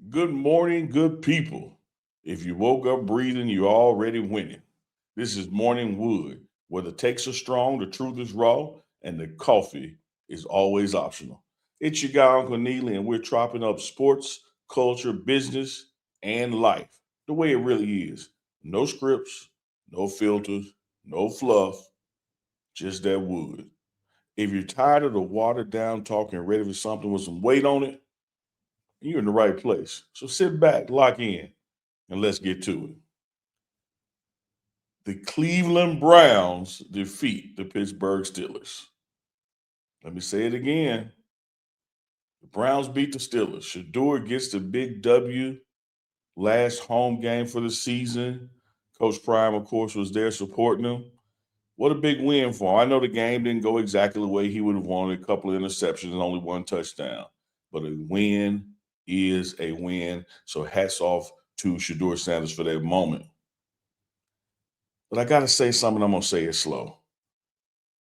Good morning, good people. If you woke up breathing, you're already winning. This is Morning Wood, where the takes are strong, the truth is raw, and the coffee is always optional. It's your guy, Uncle Neely, and we're chopping up sports, culture, business, and life the way it really is. No scripts, no filters, no fluff, just that wood. If you're tired of the watered down talking, ready for something with some weight on it, you're in the right place. So sit back, lock in, and let's get to it. The Cleveland Browns defeat the Pittsburgh Steelers. Let me say it again. The Browns beat the Steelers. Shadur gets the big W, last home game for the season. Coach Prime, of course, was there supporting him. What a big win for him. I know the game didn't go exactly the way he would have wanted, a couple of interceptions and only one touchdown. But a win is a win. So hats off to Shedeur Sanders for that moment. But I got to say something, I'm going to say it slow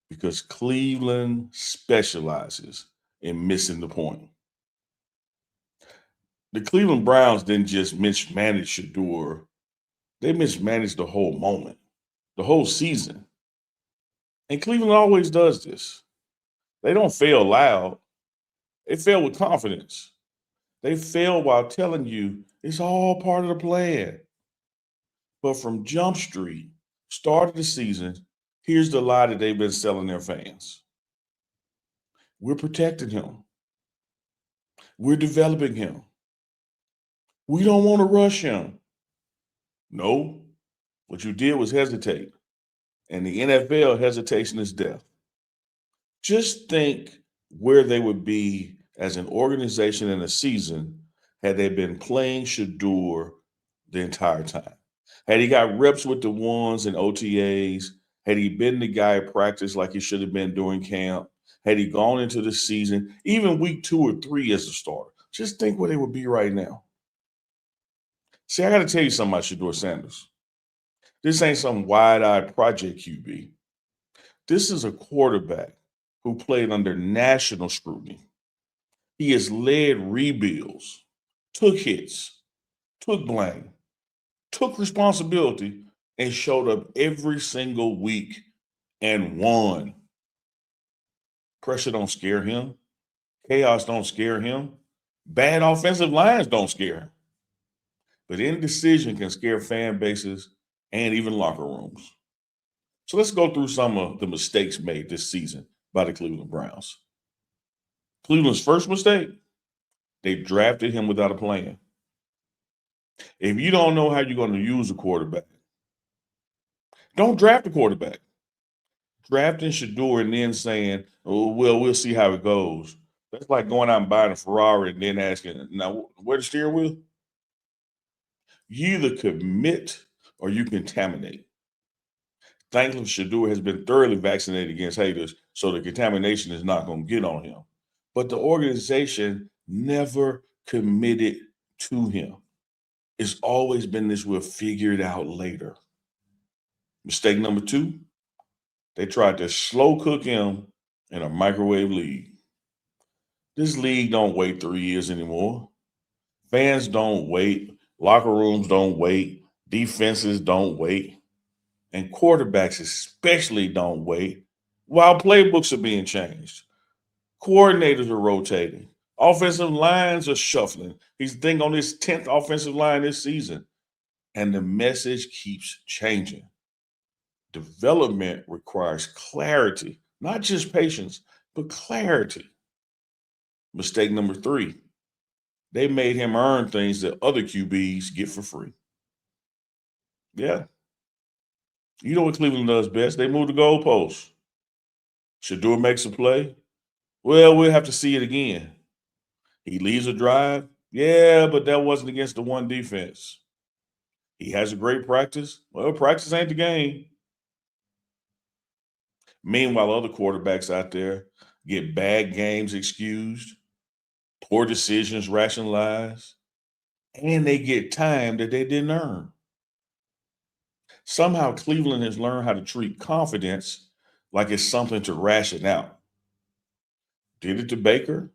because Cleveland specializes in missing the point. The Cleveland Browns didn't just mismanage Shadur, they mismanaged the whole moment, the whole season. And Cleveland always does this. They don't fail loud, they fail with confidence. They fail while telling you it's all part of the plan. But from Jump Street, start of the season, here's the lie that they've been selling their fans. We're protecting him. We're developing him. We don't want to rush him. No, what you did was hesitate. And the NFL, hesitation is death. Just think where they would be as an organization in a season had they been playing Shadur the entire time. Had he got reps with the ones and OTAs, had he been the guy at practice like he should have been during camp, had he gone into the season, even week 2 or 3 as a starter, just think where they would be right now. See, I got to tell you something about Shedeur Sanders. This ain't some wide eyed project QB. This is a quarterback who played under national scrutiny. He has led rebuilds, took hits, took blame, took responsibility, and showed up every single week and won. Pressure don't scare him. Chaos don't scare him. Bad offensive lines don't scare him. But indecision can scare fan bases and even locker rooms. So let's go through some of the mistakes made this season by the Cleveland Browns. Cleveland's first mistake, they drafted him without a plan. If you don't know how you're going to use a quarterback, don't draft a quarterback. Drafting Shadur and then saying, oh, well, we'll see how it goes. That's like going out and buying a Ferrari and then asking, now, where the steering wheel? You either commit or you contaminate. Thankfully, Shadur has been thoroughly vaccinated against haters, so the contamination is not going to get on him. But the organization never committed to him. It's always been this we'll figure it out later. Mistake number two, they tried to slow cook him in a microwave league. This league don't wait 3 years anymore. Fans don't wait. Locker rooms don't wait. Defenses don't wait. And quarterbacks especially don't wait while playbooks are being changed. Coordinators are rotating. Offensive lines are shuffling. He's thinking on his 10th offensive line this season. And the message keeps changing. Development requires clarity, not just patience, but clarity. Mistake number three, they made him earn things that other QBs get for free. Yeah. You know what Cleveland does best? They move the goalposts. Shadur makes a play. Well, we'll have to see it again. He leads a drive. Yeah, but that wasn't against the one defense. He has a great practice. Well, practice ain't the game. Meanwhile, other quarterbacks out there get bad games excused, poor decisions rationalized, and they get time that they didn't earn. Somehow, Cleveland has learned how to treat confidence like it's something to ration out. Did it to Baker,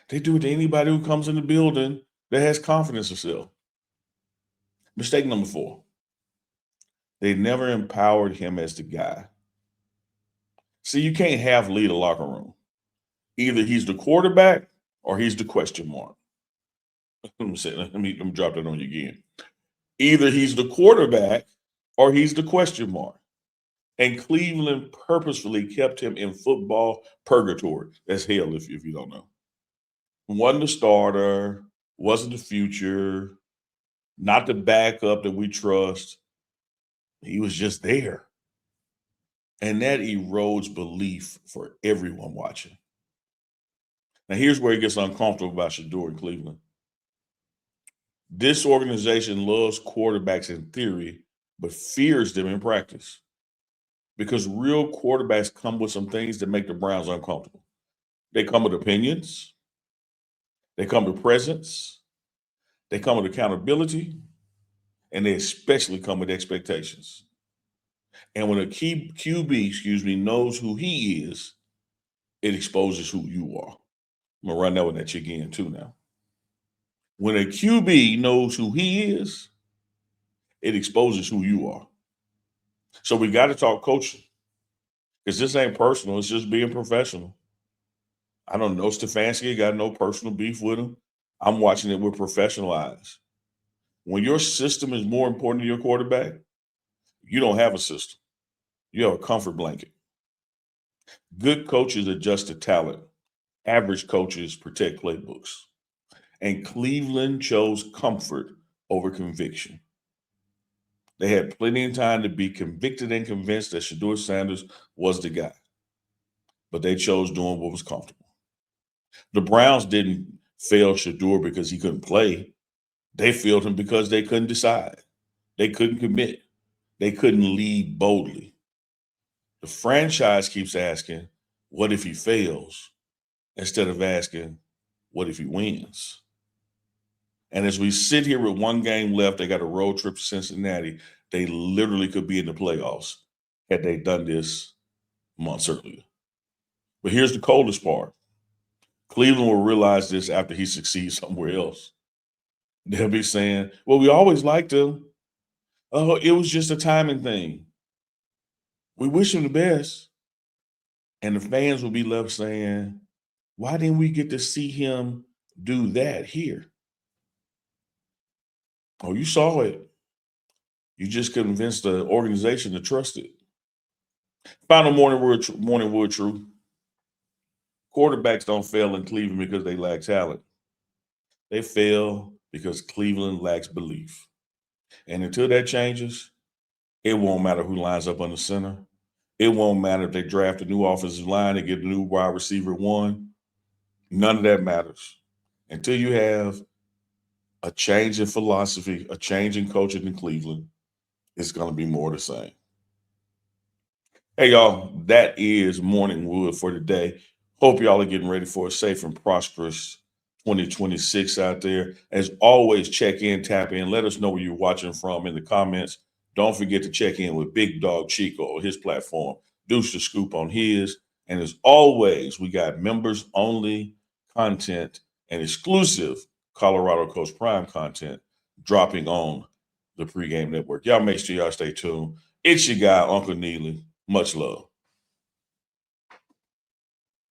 They do it to anybody who comes in the building that has confidence in self. Mistake number 4. They never empowered him as the guy. See, you can't half lead a locker room. Either he's the quarterback or he's the question mark. Let me drop that on you again. Either he's the quarterback or he's the question mark. And Cleveland purposefully kept him in football purgatory. That's hell if you don't know. Wasn't the starter, wasn't the future, not the backup that we trust. He was just there. And that erodes belief for everyone watching. Now, here's where it gets uncomfortable about Shadur in Cleveland. This organization loves quarterbacks in theory, but fears them in practice. Because real quarterbacks come with some things that make the Browns uncomfortable. They come with opinions, they come with presence, they come with accountability, and they especially come with expectations. And when a key QB, knows who he is, it exposes who you are. I'm gonna run that one at you again too now. When a QB knows who he is, it exposes who you are. So we got to talk coaching because this ain't personal. It's just being professional. I don't know Stefanski. Got no personal beef with him. I'm watching it with professional eyes. When your system is more important than your quarterback, you don't have a system. You have a comfort blanket. Good coaches adjust to talent. Average coaches protect playbooks. And Cleveland chose comfort over conviction. They had plenty of time to be convicted and convinced that Shedeur Sanders was the guy. But they chose doing what was comfortable. The Browns didn't fail Shadur because he couldn't play. They failed him because they couldn't decide. They couldn't commit. They couldn't lead boldly. The franchise keeps asking, what if he fails? Instead of asking, what if he wins? And as we sit here with one game left, they got a road trip to Cincinnati. They literally could be in the playoffs had they done this months earlier. But here's the coldest part. Cleveland will realize this after he succeeds somewhere else. They'll be saying, well, we always liked him. Oh, it was just a timing thing. We wish him the best. And the fans will be left saying, why didn't we get to see him do that here? Oh, you saw it. You just convinced the organization to trust it. Final morning word truth. Quarterbacks don't fail in Cleveland because they lack talent. They fail because Cleveland lacks belief. And until that changes, it won't matter who lines up on the center. It won't matter if they draft a new offensive line and get a new wide receiver 1. None of that matters. Until you have a change in philosophy, a change in coaching in Cleveland, it's going to be more the same. Hey, y'all, that is Morning Wood for today. Hope y'all are getting ready for a safe and prosperous 2026 out there. As always, check in, tap in. Let us know where you're watching from in the comments. Don't forget to check in with Big Dog Chico or his platform. Deuce the Scoop on his. And as always, we got members only content and exclusive Colorado Coast Prime content dropping on the Pregame Network. Y'all make sure y'all stay tuned. It's your guy, Uncle Neely. Much love.